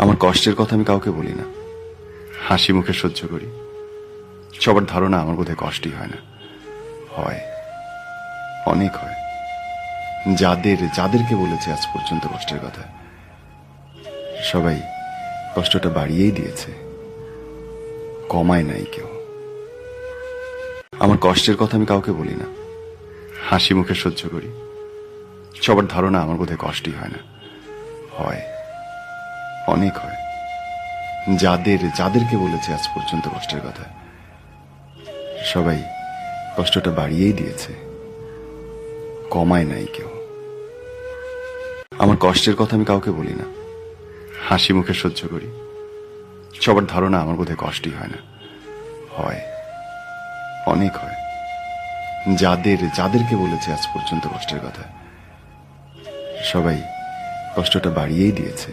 আমার কষ্টের কথা আমি কাউকে বলি না, হাসি মুখে সহ্য করি। সবার ধারণা আমার বোধহয় কষ্টই হয় না, হয়, অনেক হয়। যাদেরকে বলেছে আজ পর্যন্ত কষ্টের কথা, সবাই কষ্টটা বাড়িয়েই দিয়েছে, কমায় নাই কেউ। আমার কষ্টের কথা আমি কাউকে বলি না, হাসি মুখে সহ্য করি। সবার ধারণা আমার বোধহয় কষ্টই হয় না, হয়, অনেক হয়। যাদেরকে বলেছে আজ পর্যন্ত কষ্টের কথা, সবাই কষ্টটা বাড়িয়েই দিয়েছে, কমায় নাই কেউ। আমার কষ্টের কথা আমি কাউকে বলি না, হাসি মুখে সহ্য করি। সবার ধারণা আমার বোধহয় কষ্টই হয় না, হয়, অনেক হয়। যাদেরকে বলেছে আজ পর্যন্ত কষ্টের কথা, সবাই কষ্টটা বাড়িয়েই দিয়েছে,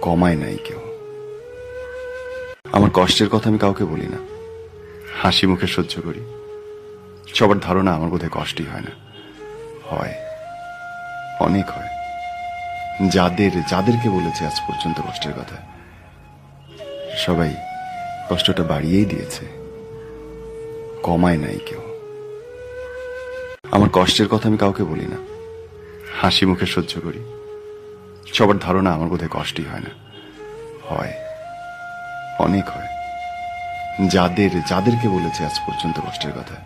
কমায় নাই কেউ। আমার কষ্টের কথা আমি কাউকে বলি না, হাসি মুখে সহ্য করি। সবার ধারণা আমার বোধহয় কষ্টই হয় না, হয়, অনেক হয়। যাদেরকে বলেছে আজ পর্যন্ত কষ্টের কথা, সবাই কষ্টটা বাড়িয়েই দিয়েছে, কমায় নাই কেউ। আমার কষ্টের কথা আমি কাউকে বলি না, হাসি মুখে সহ্য করি। সবার ধারণা আমার বোধহয় কষ্টই হয় না, হয়, অনেক হয়। যাদেরকে বলেছে আজ পর্যন্ত কষ্টের কথা,